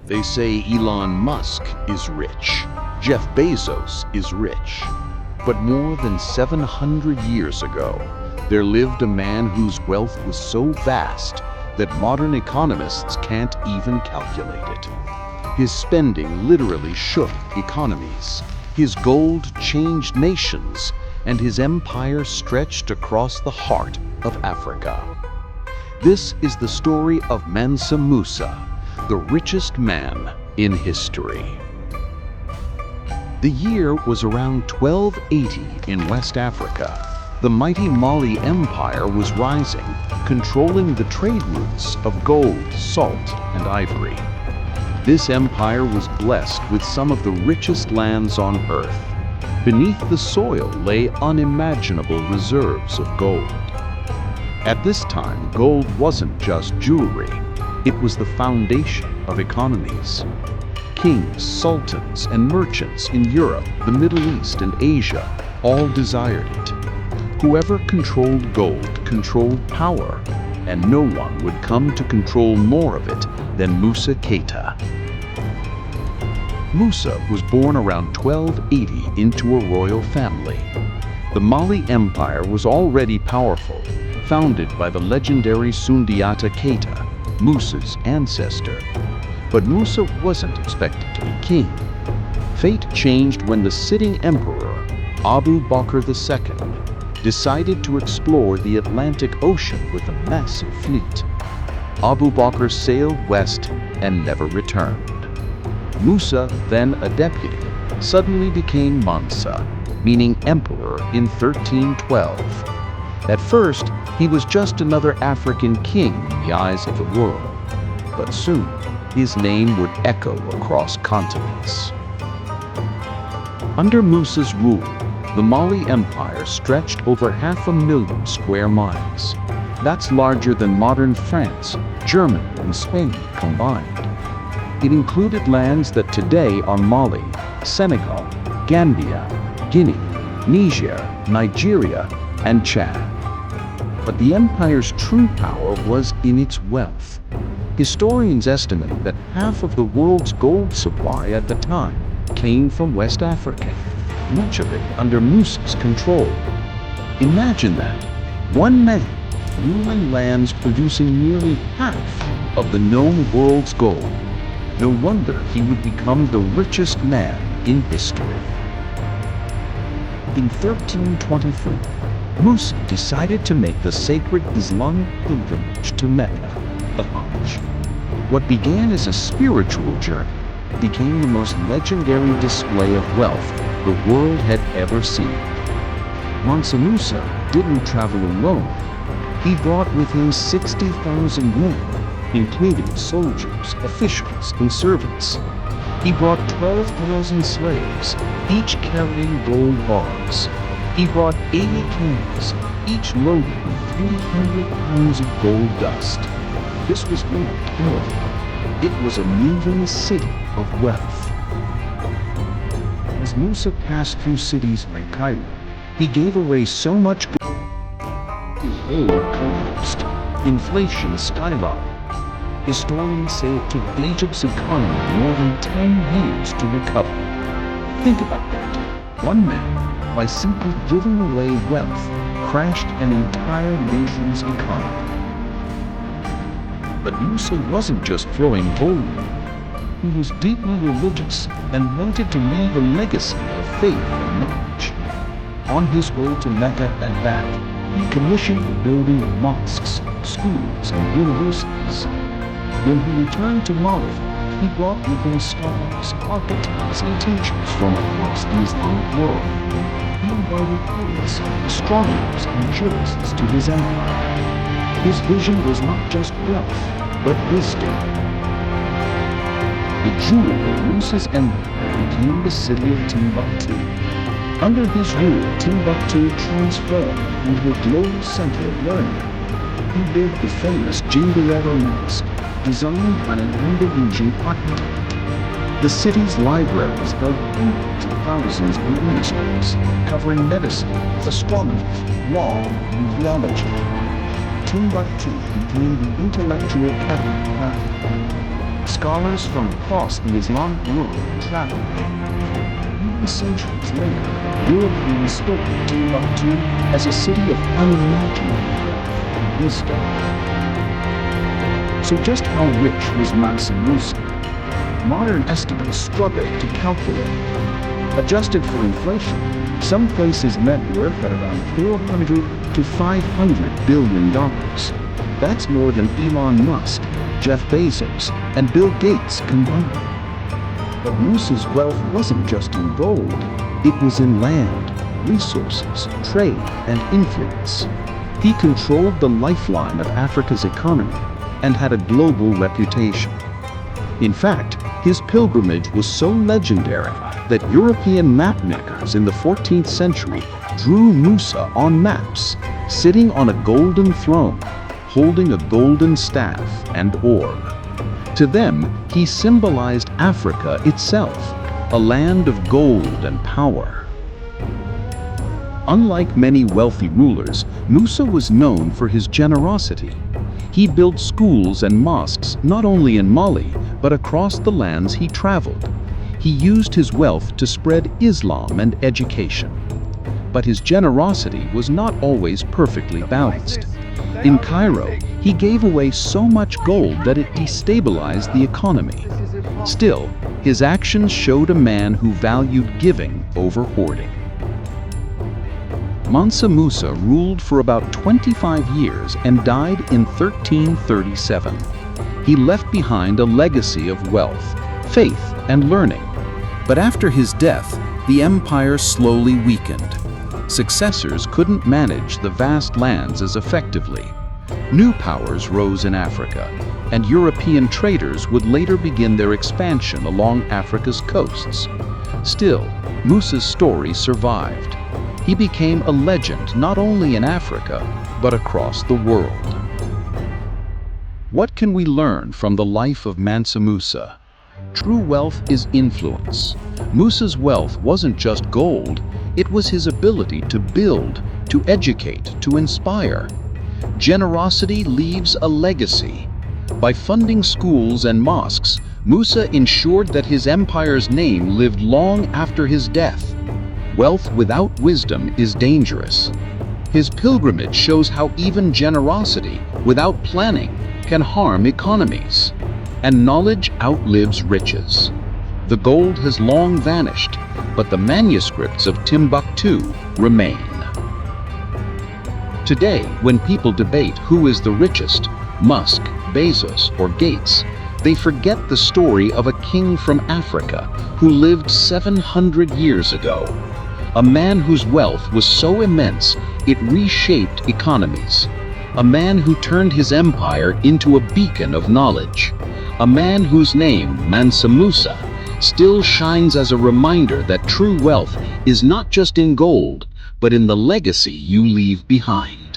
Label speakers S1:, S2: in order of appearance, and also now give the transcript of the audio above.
S1: They say Elon Musk is rich, Jeff Bezos is rich. But more than 700 years ago, there lived a man whose wealth was so vast that modern economists can't even calculate it. His spending literally shook economies. His gold changed nations, and his empire stretched across the heart of Africa. This is the story of Mansa Musa, the richest man in history. The year was around 1280 in West Africa. The mighty Mali Empire was rising, controlling the trade routes of gold, salt, and ivory. This empire was blessed with some of the richest lands on earth. Beneath the soil lay unimaginable reserves of gold. At this time, gold wasn't just jewelry. It was the foundation of economies. Kings, sultans, and merchants in Europe, the Middle East, and Asia all desired it. Whoever controlled gold controlled power, and no one would come to control more of it than Musa Keita. Musa was born around 1280 into a royal family. The Mali Empire was already powerful, founded by the legendary Sundiata Keita, Musa's ancestor. But Musa wasn't expected to be king. Fate changed when the sitting emperor, Abu Bakr II, decided to explore the Atlantic Ocean with a massive fleet. Abu Bakr sailed west and never returned. Musa, then a deputy, suddenly became Mansa, meaning emperor, in 1312. At first, he was just another African king in the eyes of the world. But soon, his name would echo across continents. Under Musa's rule, the Mali Empire stretched over 500,000 square miles. That's larger than modern France, Germany, and Spain combined. It included lands that today are Mali, Senegal, Gambia, Guinea, Niger, Nigeria, and Chad. But the empire's true power was in its wealth. Historians estimate that half of the world's gold supply at the time came from West Africa, much of it under Musa's control. Imagine that, one man ruling lands producing nearly half of the known world's gold. No wonder he would become the richest man in history. In 1323, Musa decided to make the sacred Islamic pilgrimage to Mecca, the Hajj. What began as a spiritual journey became the most legendary display of wealth the world had ever seen. Mansa Musa didn't travel alone. He brought with him 60,000 men, including soldiers, officials, and servants. He brought 12,000 slaves, each carrying gold bars. He brought 80 camels, each loaded with 300 pounds of gold dust. This was not pure. It was a moving city of wealth. As Musa passed through cities like Cairo, he gave away so much gold, gold collapsed. Inflation skyrocketed. Historians say it took Egypt's economy more than 10 years to recover. Think about that. One man, by simply giving away wealth, crashed an entire nation's economy. But Musa wasn't just throwing gold. He was deeply religious and wanted to leave a legacy of faith and knowledge. On his way to Mecca and back, he commissioned the building of mosques, schools, and universities. When he returned to Mali, he brought with him scholars, architects, and teachers from across the Islamic world. He invited poets, astronomers, and jurists to his empire. His vision was not just wealth, but wisdom. The jewel of Musa's empire became the city of Timbuktu. Under his rule, Timbuktu transformed into a global center of learning. He built the famous Djinguereber Mosque, designed by an Indonesian architect. The city's libraries held hundreds of thousands of manuscripts covering medicine, astronomy, law, and theology. Timbuktu became the intellectual capital of Africa. Scholars from across the Islamic world traveled. Even centuries later, Europeans spoke of Timbuktu as a city of unimaginable wisdom. So just how rich was Mansa Musa? Modern estimates struggle to calculate. Adjusted for inflation, some places net worth at around $400 to $500 billion. That's more than Elon Musk, Jeff Bezos, and Bill Gates combined. But Musa's wealth wasn't just in gold, it was in land, resources, trade, and influence. He controlled the lifeline of Africa's economy and had a global reputation. In fact, his pilgrimage was so legendary that European mapmakers in the 14th century drew Musa on maps, sitting on a golden throne, holding a golden staff and orb. To them, he symbolized Africa itself, a land of gold and power. Unlike many wealthy rulers, Musa was known for his generosity. He built schools and mosques not only in Mali, but across the lands he traveled. He used his wealth to spread Islam and education. But his generosity was not always perfectly balanced. In Cairo, he gave away so much gold that it destabilized the economy. Still, his actions showed a man who valued giving over hoarding. Mansa Musa ruled for about 25 years and died in 1337. He left behind a legacy of wealth, faith, and learning. But after his death, the empire slowly weakened. Successors couldn't manage the vast lands as effectively. New powers rose in Africa, and European traders would later begin their expansion along Africa's coasts. Still, Musa's story survived. He became a legend not only in Africa, but across the world. What can we learn from the life of Mansa Musa? True wealth is influence. Musa's wealth wasn't just gold, it was his ability to build, to educate, to inspire. Generosity leaves a legacy. By funding schools and mosques, Musa ensured that his empire's name lived long after his death. Wealth without wisdom is dangerous. His pilgrimage shows how even generosity, without planning, can harm economies. And knowledge outlives riches. The gold has long vanished, but the manuscripts of Timbuktu remain. Today, when people debate who is the richest, Musk, Bezos, or Gates, they forget the story of a king from Africa who lived 700 years ago. A man whose wealth was so immense it reshaped economies. A man who turned his empire into a beacon of knowledge. A man whose name, Mansa Musa, still shines as a reminder that true wealth is not just in gold, but in the legacy you leave behind.